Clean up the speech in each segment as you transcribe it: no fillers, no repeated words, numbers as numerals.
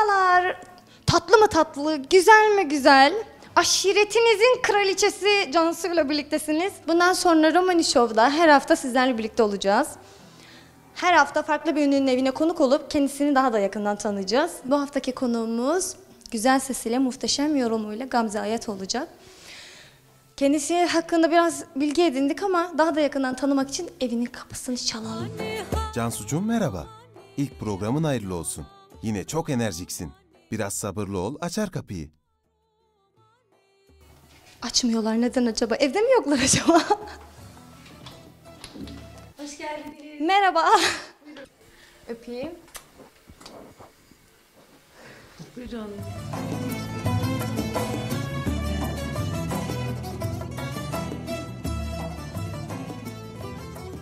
Merhabalar. Tatlı mı tatlı, güzel mi güzel? Aşiretinizin kraliçesi Cansu ile birliktesiniz. Bundan sonra Romani Show'da her hafta sizlerle birlikte olacağız. Her hafta farklı bir ünlünün evine konuk olup kendisini daha da yakından tanıyacağız. Bu haftaki konuğumuz güzel sesiyle, muhteşem yorumuyla Gamze Ayat olacak. Kendisi hakkında biraz bilgi edindik ama daha da yakından tanımak için evinin kapısını çalalım. Cansucuğum merhaba. İlk programın hayırlı olsun. Yine çok enerjiksin. Biraz sabırlı ol, açar kapıyı. Açmıyorlar, neden acaba? Evde mi yoklar acaba? Hoş geldiniz. Merhaba. Öpeyim. Buyurun.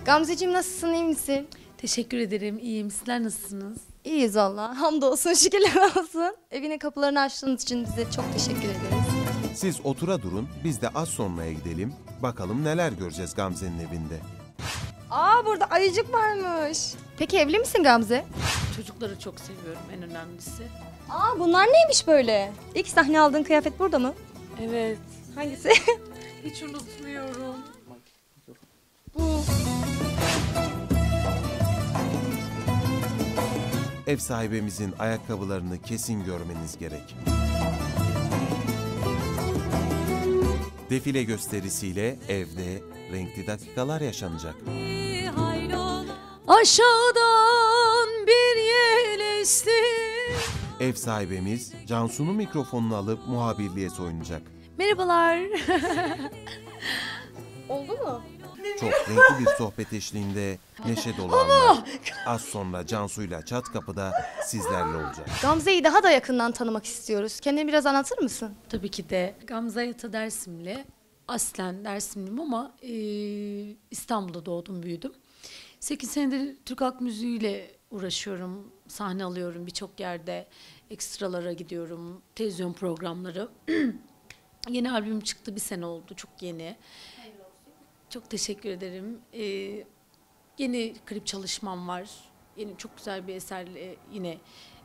Gamzeciğim nasılsın, iyi misin? Teşekkür ederim. İyiyim. Sizler nasılsınız? İyiyiz valla. Hamdolsun, şükürler olsun. Evine kapılarını açtığınız için bize çok teşekkür ederiz. Siz otura durun, biz de az sonraya gidelim. Bakalım neler göreceğiz Gamze'nin evinde. Aa, burada ayıcık varmış. Peki evli misin Gamze? Çocukları çok seviyorum en önemlisi. Aa, bunlar neymiş böyle? İlk sahne aldığın kıyafet burada mı? Evet. Hangisi? Hiç unutmuyorum. Bu. Ev sahibimizin ayakkabılarını kesin görmeniz gerek. Defile gösterisiyle evde renkli dakikalar yaşanacak. Aşağıdan bir yel esti. Ev sahibimiz Cansu'nun mikrofonunu alıp muhabirliğe soyunacak. Merhabalar. Oldu mu? Çok renkli bir sohbet eşliğinde neşe dolu anlar. Az sonra Cansu'yla çat kapıda sizlerle olacak. Gamze'yi daha da yakından tanımak istiyoruz. Kendini biraz anlatır mısın? Tabii ki de Gamze Ayat'a Dersimli. Aslen Dersimliyim ama İstanbul'da doğdum, büyüdüm. 8 senedir Türk halk müziğiyle uğraşıyorum. Sahne alıyorum birçok yerde. Ekstralara gidiyorum. Televizyon programları. Yeni albüm çıktı, bir sene oldu. Çok yeni. Çok teşekkür ederim. Yeni klip çalışmam var. Yeni çok güzel bir eserle yine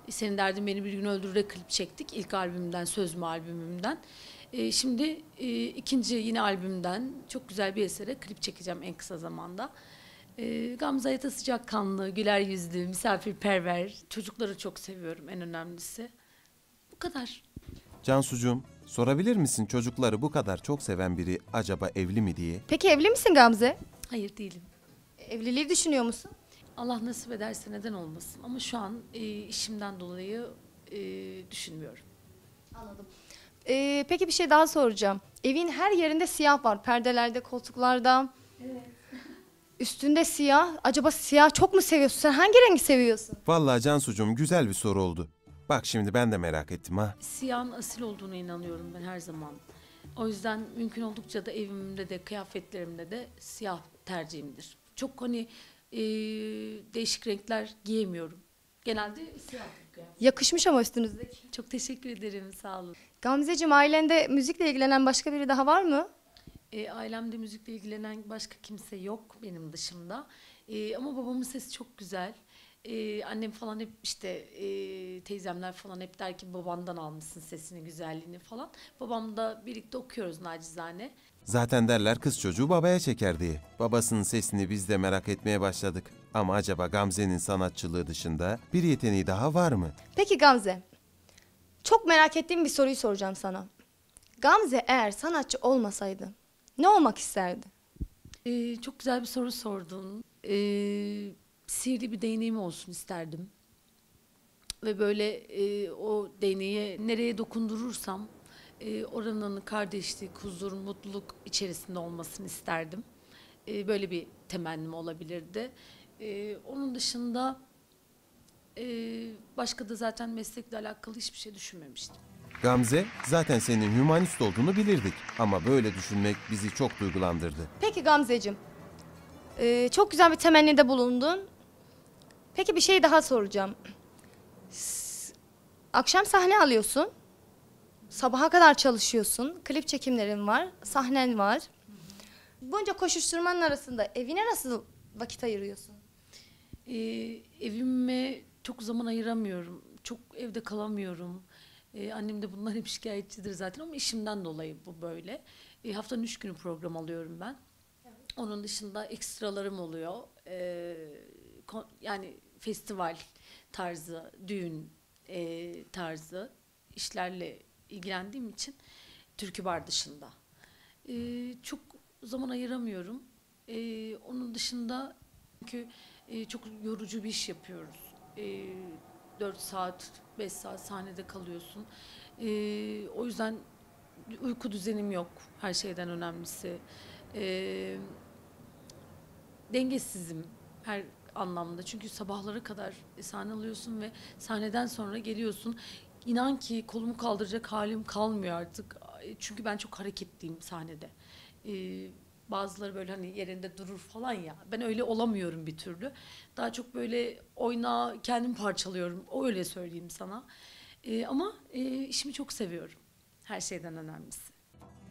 Senin Derdin Beni Bir Gün Öldürür'e klip çektik. İlk albümümden, Sözmü albümümden. Şimdi ikinci yine albümden çok güzel bir esere klip çekeceğim en kısa zamanda. Gamze Ayat'a sıcakkanlı, güler yüzlü, misafirperver. Çocukları çok seviyorum en önemlisi. Bu kadar. Cansucuğum, sorabilir misin çocukları bu kadar çok seven biri acaba evli mi diye? Peki evli misin Gamze? Hayır, değilim. Evliliği düşünüyor musun? Allah nasip ederse neden olmasın. Ama şu an işimden dolayı düşünmüyorum. Anladım. Peki bir şey daha soracağım. Evin her yerinde siyah var. Perdelerde, koltuklarda. Evet. Üstünde siyah. Acaba siyah çok mu seviyorsun? Sen hangi rengi seviyorsun? Vallahi Cansucuğum güzel bir soru oldu. Bak şimdi ben de merak ettim ha. Siyahın asil olduğuna inanıyorum ben her zaman. O yüzden mümkün oldukça da evimde de kıyafetlerimde de siyah tercihimdir. Çok değişik renkler giyemiyorum. Genelde siyah kıyafet. Yakışmış ama üstünüzdeki. Çok teşekkür ederim, sağ olun. Gamzeciğim, ailende müzikle ilgilenen başka biri daha var mı? Ailemde müzikle ilgilenen başka kimse yok benim dışımda. Ama babamın sesi çok güzel. Annem falan hep işte teyzemler falan hep der ki babandan almışsın sesini, güzelliğini falan. Babamla birlikte okuyoruz nacizane. Zaten derler kız çocuğu babaya çeker diye. Babasının sesini biz de merak etmeye başladık. Ama acaba Gamze'nin sanatçılığı dışında bir yeteneği daha var mı? Peki Gamze, çok merak ettiğim bir soruyu soracağım sana. Gamze eğer sanatçı olmasaydı ne olmak isterdi? Çok güzel bir soru sordun. Sihirli bir değneğim olsun isterdim. Ve böyle o değneği nereye dokundurursam oranın kardeşlik, huzur, mutluluk içerisinde olmasını isterdim. Böyle bir temennim olabilirdi. Onun dışında başka da zaten meslekle alakalı hiçbir şey düşünmemiştim. Gamze, zaten senin hümanist olduğunu bilirdik. Ama böyle düşünmek bizi çok duygulandırdı. Peki Gamzeciğim, çok güzel bir temennide bulundun. Peki bir şey daha soracağım. Akşam sahne alıyorsun. Sabaha kadar çalışıyorsun. Klip çekimlerin var. Sahnen var. Bunca koşuşturmanın arasında evine nasıl vakit ayırıyorsun? Evime çok zaman ayıramıyorum. çok evde kalamıyorum. Annem de bundan hep şikayetçidir zaten ama işimden dolayı bu böyle. Haftanın 3 günü program alıyorum ben. Onun dışında ekstralarım oluyor. Yani festival tarzı, düğün tarzı işlerle ilgilendiğim için türkü bar dışında. Çok zaman ayıramıyorum. Onun dışında çünkü çok yorucu bir iş yapıyoruz. 4 saat, 5 saat sahnede kalıyorsun. O yüzden uyku düzenim yok her şeyden önemlisi. Dengesizim her anlamda. Çünkü sabahlara kadar sahne alıyorsun ve sahneden sonra geliyorsun. İnan ki kolumu kaldıracak halim kalmıyor artık. Çünkü ben çok hareketliyim sahnede. Bazıları böyle hani yerinde durur falan ya. Ben öyle olamıyorum bir türlü. Daha çok böyle oyna kendim parçalıyorum. O öyle söyleyeyim sana. Ama işimi çok seviyorum. Her şeyden önemlisi.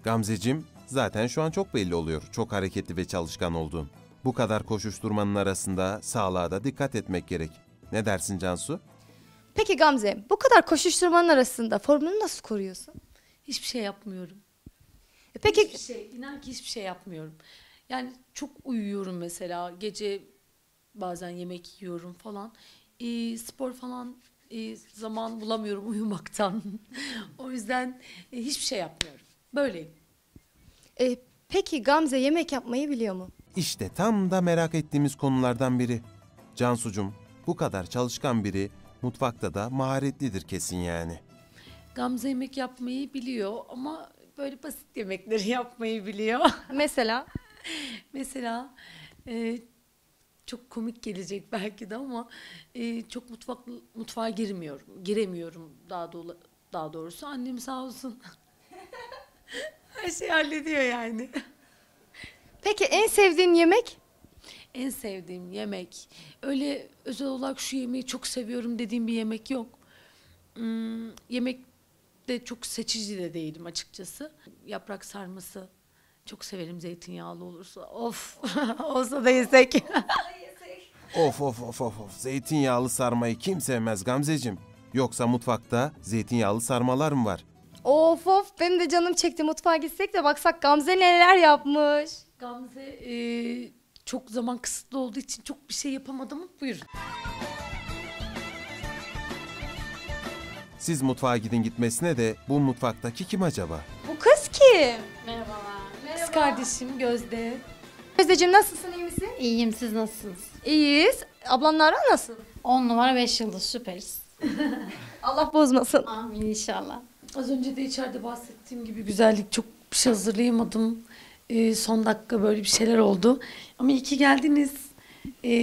Gamzeciğim, zaten şu an çok belli oluyor çok hareketli ve çalışkan olduğun. Bu kadar koşuşturmanın arasında sağlığa da dikkat etmek gerek. Ne dersin Cansu? Peki Gamze, bu kadar koşuşturmanın arasında formunu nasıl koruyorsun? Hiçbir şey yapmıyorum. Peki Hiçbir şey, inan ki hiçbir şey yapmıyorum. Yani çok uyuyorum mesela. Gece bazen yemek yiyorum falan. Spor falan zaman bulamıyorum uyumaktan. O yüzden hiçbir şey yapmıyorum. Böyleyim. peki Gamze yemek yapmayı biliyor mu? İşte tam da merak ettiğimiz konulardan biri. Cansucum, bu kadar çalışkan biri mutfakta da maharetlidir kesin yani. Gamze yemek yapmayı biliyor ama böyle basit yemekleri yapmayı biliyor. Mesela Mesela çok komik gelecek belki de ama çok mutfağa giremiyorum daha doğrusu. Annem sağ olsun. Her şeyi hallediyor yani. peki en sevdiğin yemek? En sevdiğim yemek, öyle özel olarak şu yemeği çok seviyorum dediğim bir yemek yok. Yemek de çok seçici de değilim açıkçası. Yaprak sarması çok severim zeytinyağlı olursa. Of olsa da yesek. Of of of of of. Zeytinyağlı sarmayı kim sevmez Gamzeciğim? Yoksa mutfakta zeytinyağlı sarmalar mı var? Of of benim de canım çekti, mutfağa gitsek de baksak Gamze neler yapmış. Gamze çok zaman kısıtlı olduğu için çok bir şey yapamadım ama buyurun. Siz mutfağa gidin gitmesine de bu mutfaktaki kim acaba? Bu kız kim? Kız kardeşim Gözde. Gözdeciğim nasılsın, iyi misin? İyiyim, siz nasılsınız? İyiyiz. Ablanla nasıl? 10 numara 5 yıldız, süperiz. Allah bozmasın. Amin inşallah. Az önce de içeride bahsettiğim gibi güzellik çok bir şey hazırlayamadım. Son dakika böyle bir şeyler oldu. Ama iyi ki geldiniz.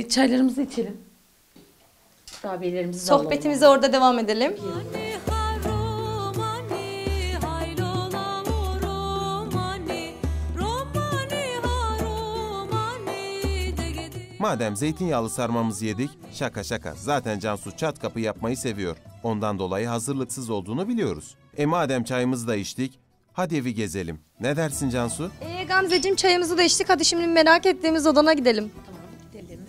Çaylarımızı içelim. Kurabiyelerimizi de alalım. Sohbetimize orada devam edelim. Madem zeytinyağlı sarmamızı yedik, şaka şaka. Zaten Cansu çat kapı yapmayı seviyor. Ondan dolayı hazırlıksız olduğunu biliyoruz. Madem çayımızı da içtik, hadi evi gezelim. Ne dersin Cansu? Gamzeciğim çayımızı da içtik. Hadi şimdi merak ettiğimiz odana gidelim. Tamam gidelim.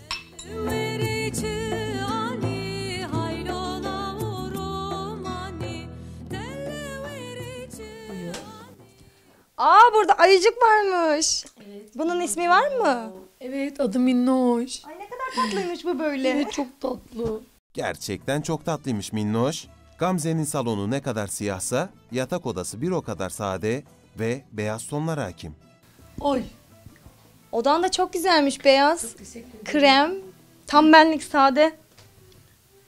Burada ayıcık varmış. Bunun ismi var mı? Evet adı Minnoş. Ay ne kadar tatlıymış bu böyle. Evet çok tatlı. Gerçekten çok tatlıymış minnoş. Gamze'nin salonu ne kadar siyahsa, yatak odası bir o kadar sade ve beyaz tonlara hakim. Oy. Odan da çok güzelmiş, beyaz. Teşekkür ederim. Krem. Tam benlik, sade.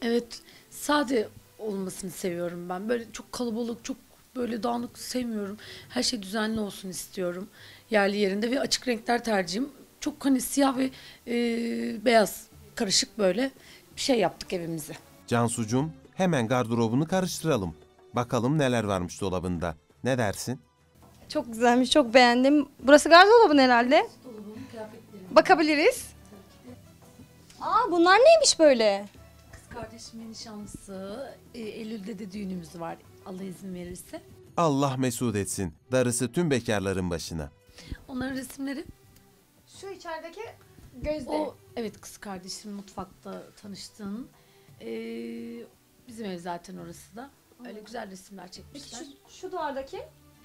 Evet sade olmasını seviyorum ben. Böyle çok kalabalık, çok böyle dağınık sevmiyorum. Her şey düzenli olsun istiyorum. Yerli yerinde ve açık renkler tercihim. Çok hani siyah ve beyaz karışık böyle bir şey yaptık evimize. Cansucuğum, hemen gardırobunu karıştıralım. Bakalım neler varmış dolabında. Ne dersin? Çok güzelmiş, çok beğendim. Burası gardırobun herhalde. Dolabım, kıyafetlerim. Bakabiliriz. Bunlar neymiş böyle? Kız kardeşimin nişanlısı. Eylül'de de düğünümüz var. Allah izin verirse. Allah mesut etsin. Darısı tüm bekarların başına. Onların resimleri. Şu içerideki Gözde. O evet kız kardeşim mutfakta tanıştığın. Bizim ev zaten orası da. Öyle güzel resimler çekmişler. Şu duvardaki?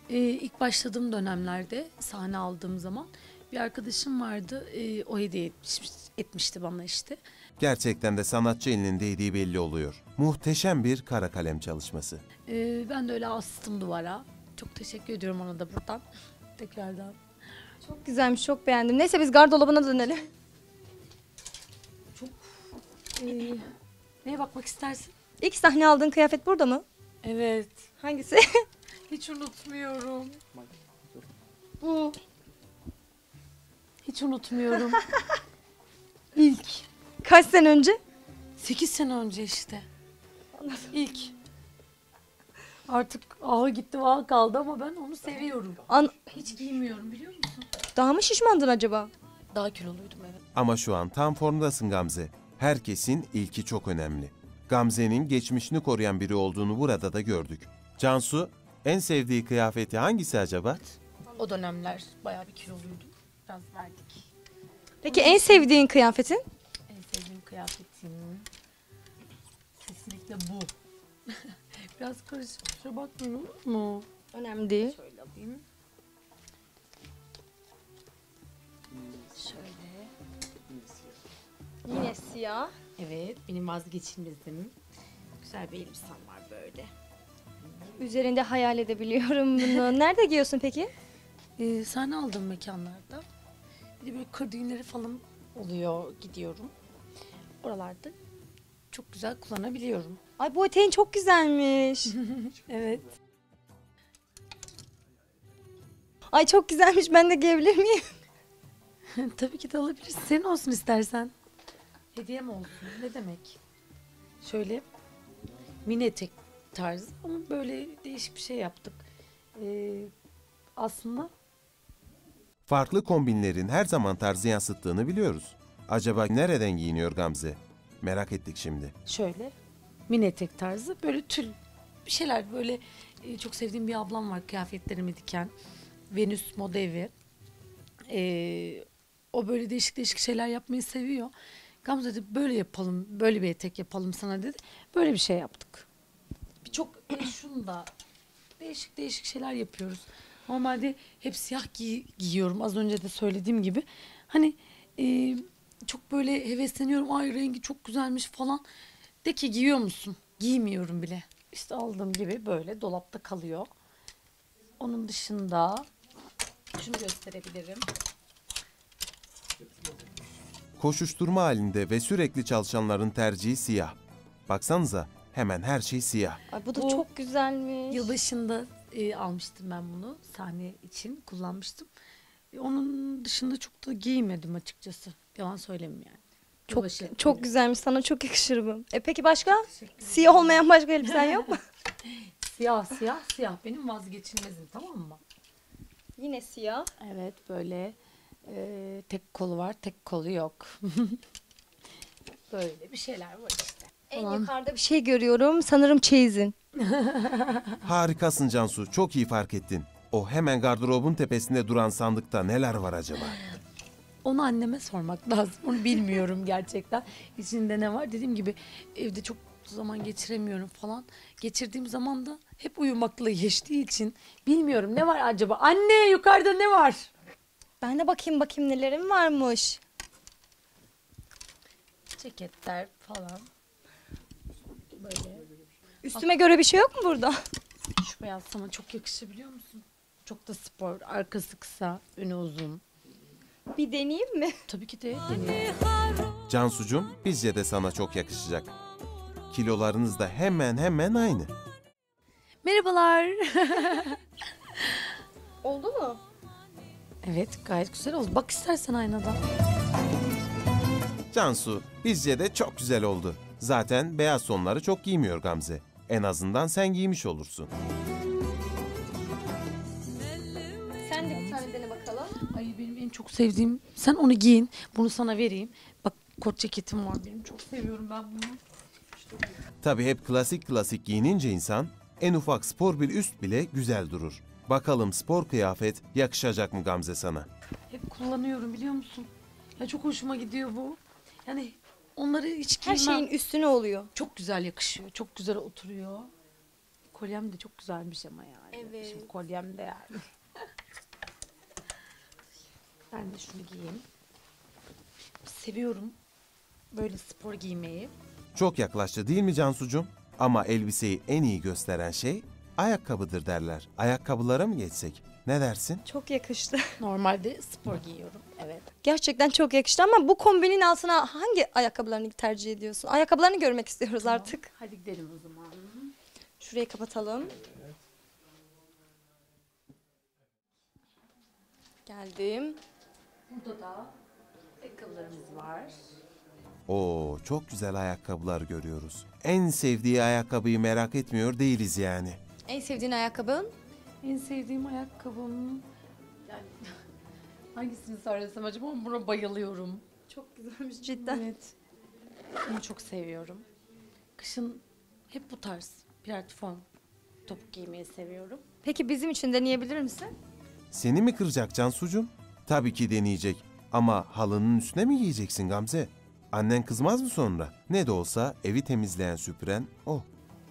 İlk başladığım dönemlerde sahne aldığım zaman bir arkadaşım vardı. O hediye etmişti bana işte. Gerçekten de sanatçı elinin değdiği belli oluyor. Muhteşem bir kara kalem çalışması. Ben de öyle astım duvara. Çok teşekkür ediyorum ona da buradan. Tekrardan. Çok güzelmiş, çok beğendim. Neyse biz gardırobuna dönelim. Neye bakmak istersin? İlk sahne aldığın kıyafet burada mı? Evet. Hangisi? Hiç unutmuyorum. Bu. Hiç unutmuyorum. İlk. Kaç sene önce? 8 sene önce işte. İlk. Artık ahı gitti vah kaldı ama ben onu seviyorum. Hiç giymiyorum biliyor musun? Daha mı şişmandın acaba? Daha kiloluydum evet. Ama şu an tam formdasın Gamze. Herkesin ilki çok önemli. Gamze'nin geçmişini koruyan biri olduğunu burada da gördük. Cansu, en sevdiği kıyafeti hangisi acaba? O dönemler bayağı bir kiloluydum. Biraz verdik. Peki en sevdiğin kıyafetin? En sevdiğim kıyafetim kesinlikle bu. Biraz karışık kusura bakmayın olur mu? Önemli değil. Şöyle alayım. Şöyle. Yine siyah. Evet benim vazgeçilmezim. Güzel bir elbisem var böyle. Üzerinde hayal edebiliyorum bunu. Nerede giyiyorsun peki? Sahne aldığım mekanlarda. Bir de böyle kır düğünleri falan oluyor gidiyorum. Oralarda çok güzel kullanabiliyorum. Ay bu eteğin çok güzelmiş. Evet. Ay çok güzelmiş. Ben de giyebilir miyim? Tabii ki de alabilirsin. Senin olsun istersen. Hediyem olsun. Ne demek? Şöyle mini etek tarzı ama böyle değişik bir şey yaptık. Aslında Farklı kombinlerin her zaman tarzı yansıttığını biliyoruz. Acaba nereden giyiniyor Gamze? Merak ettik şimdi. şöyle mini etek tarzı böyle tül bir şeyler böyle çok sevdiğim bir ablam var kıyafetlerimi diken. Venüs Moda Evi. O böyle değişik değişik şeyler yapmayı seviyor. Gamze dedi böyle yapalım, böyle bir etek yapalım sana dedi. Böyle bir şey yaptık. Birçok şunu da değişik değişik şeyler yapıyoruz. Normalde hep siyah giyiyorum az önce de söylediğim gibi. Hani çok böyle hevesleniyorum. Ay rengi çok güzelmiş falan. De ki giyiyor musun? Giymiyorum bile. İşte aldığım gibi böyle dolapta kalıyor. Onun dışında şunu gösterebilirim. Koşuşturma halinde ve sürekli çalışanların tercihi siyah. Baksanıza hemen her şey siyah. Ay bu da Bu çok güzelmiş. Yılbaşında almıştım ben bunu sahne için kullanmıştım. Onun dışında çok da giymedim açıkçası. Yalan söylemeyeyim yani. Çok Yılbaşı çok güzelmiş. Sana çok yakışır bu. Peki başka? Siyah olmayan başka elbisen yok mu? Siyah siyah siyah benim vazgeçilmezim tamam mı? Yine siyah. Evet böyle tek kolu var tek kolu yok. Böyle bir şeyler var işte. En Falan. yukarıda bir şey görüyorum. Sanırım çeyizin. Harikasın Cansu, çok iyi fark ettin. O hemen gardırobun tepesinde duran sandıkta neler var acaba? Onu anneme sormak lazım. Onu bilmiyorum gerçekten. İçinde ne var? Dediğim gibi evde çok zaman geçiremiyorum falan. Geçirdiğim zaman da hep uyumakla geçtiği için bilmiyorum ne var acaba? Anne yukarıda ne var? Ben de bakayım nelerim varmış. Ceketler falan. Böyle. Üstüme göre bir şey yok mu burada? Şu beyaz sana çok yakışır biliyor musun? Çok da spor. Arkası kısa, önü uzun. Bir deneyeyim mi? Tabii ki de deniyorum. Cansucuğum, bizce de sana çok yakışacak. Kilolarınız da hemen aynı. Merhabalar. Oldu mu? Evet gayet güzel oldu. Bak istersen aynadan. Cansu, bizce de çok güzel oldu. Zaten beyaz sonları çok giymiyor Gamze. En azından sen giymiş olursun. Sen de bir tane dene bakalım. Ay benim en çok sevdiğim. Sen onu giyin. Bunu sana vereyim. Bak kot ceketim var benim. Çok seviyorum ben bunu. Tabii hep klasik giyinince insan, en ufak spor bir üst bile güzel durur. Bakalım spor kıyafet yakışacak mı Gamze sana? Hep kullanıyorum biliyor musun? Ya çok hoşuma gidiyor bu. Yani onları hiç Her giymem. şeyin üstüne oluyor. Çok güzel yakışıyor. Çok güzel oturuyor. Kolyem de çok güzelmiş ama yani. Evet. Şimdi kolyem de yani. Ben de şunu giyeyim. Seviyorum böyle spor giymeyi. Çok yaklaştı değil mi Cansucuğum? Ama elbiseyi en iyi gösteren şey ayakkabıdır derler. Ayakkabılara mı geçsek? Ne dersin? Çok yakıştı. Normalde spor giyiyorum. Evet. Gerçekten çok yakıştı ama bu kombinin altına hangi ayakkabılarını tercih ediyorsun? Ayakkabılarını görmek istiyoruz artık. Hadi gidelim o zaman. Şurayı kapatalım. Geldim. Burada da ayakkabılarımız var. Oo, çok güzel ayakkabılar görüyoruz. En sevdiği ayakkabıyı merak etmiyor değiliz yani. En sevdiğin ayakkabın? En sevdiğim ayakkabım... Yani hangisini söylesem acaba ama buna bayılıyorum. Çok güzelmiş cidden. Evet. Bunu çok seviyorum. Kışın hep bu tarz platform topuk giymeyi seviyorum. Peki bizim için deneyebilir misin? Seni mi kıracak Cansucuğum? Tabii ki deneyecek. Ama halının üstüne mi giyeceksin Gamze? Annen kızmaz mı sonra? Ne de olsa evi temizleyen süpüren o.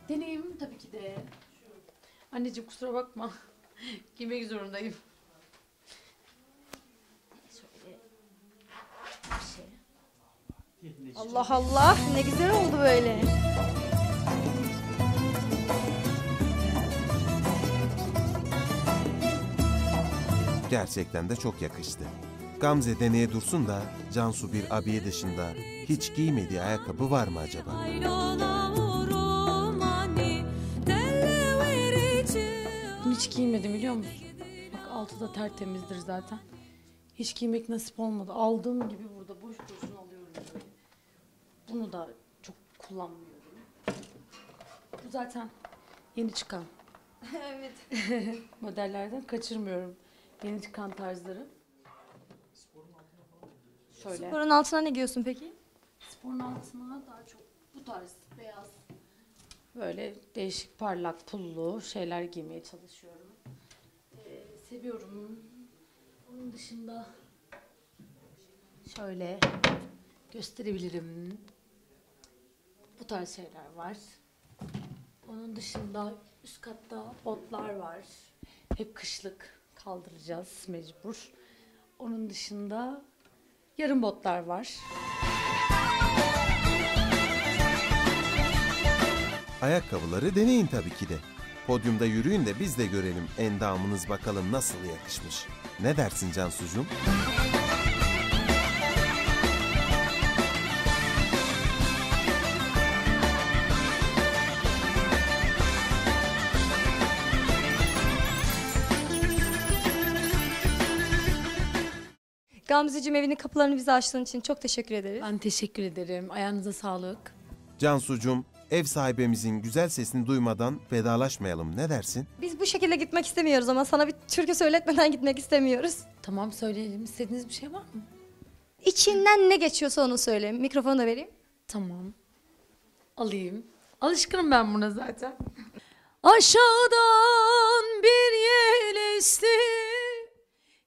Deneyim tabii ki de. Anneciğim kusura bakma. Giymek zorundayım. Şöyle bir şey. Allah Allah ne güzel oldu böyle. Gerçekten de çok yakıştı. Gamze deneye dursun da Cansu bir abiye dışında hiç giymediği ayakkabı var mı acaba? Bunu hiç giymedim biliyor musun? Bak altı da tertemizdir zaten. Hiç giymek nasip olmadı. Aldığım gibi burada boş boşuna alıyorum böyle. Bunu da çok kullanmıyorum. Bu zaten yeni çıkan Evet. modellerden kaçırmıyorum. Yeni çıkan tarzları. Şöyle. Sporun altına ne giyiyorsun peki? Sporun altına daha çok bu tarz beyaz böyle değişik parlak pullu şeyler giymeye çalışıyorum. Seviyorum. Onun dışında şöyle gösterebilirim. Bu tarz şeyler var. Onun dışında üst katta botlar var. Hep kışlık kaldıracağız mecbur. Onun dışında yarım botlar var. Ayakkabıları deneyin tabii ki de. Podyumda yürüyün de biz de görelim endamınız bakalım nasıl yakışmış. Ne dersin Cansucuğum? Gamzeciğim evinin kapılarını bize açtığın için çok teşekkür ederiz. Ben teşekkür ederim. Ayağınıza sağlık. Cansucuğum, ev sahibimizin güzel sesini duymadan vedalaşmayalım. Ne dersin? Biz bu şekilde gitmek istemiyoruz ama sana bir türkü söyletmeden gitmek istemiyoruz. Tamam söyleyelim. İstediğiniz bir şey var mı? İçinden ne geçiyorsa onu söyle. Mikrofonu da vereyim. Tamam. Alayım. Alışkınım ben buna zaten. Aşağıdan bir yel esti,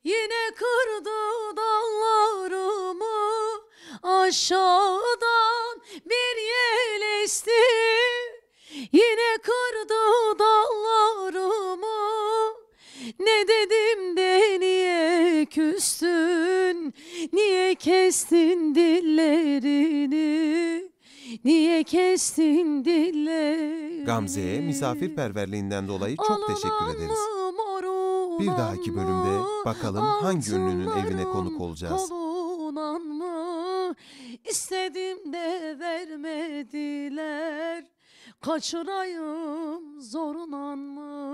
yine kırdı dallarımı. Aşağıdan bir yel esti, yine kırdı dallarımı. Ne dedim de niye küstün, niye kestin dillerini, niye kestin dillerini. Gamze'ye misafirperverliğinden dolayı çok teşekkür ederiz. Bir dahaki bölümde bakalım hangi ünlünün evine konuk olacağız. Kolunan mı? İstedim de vermediler. Kaçırayım zorunan mı?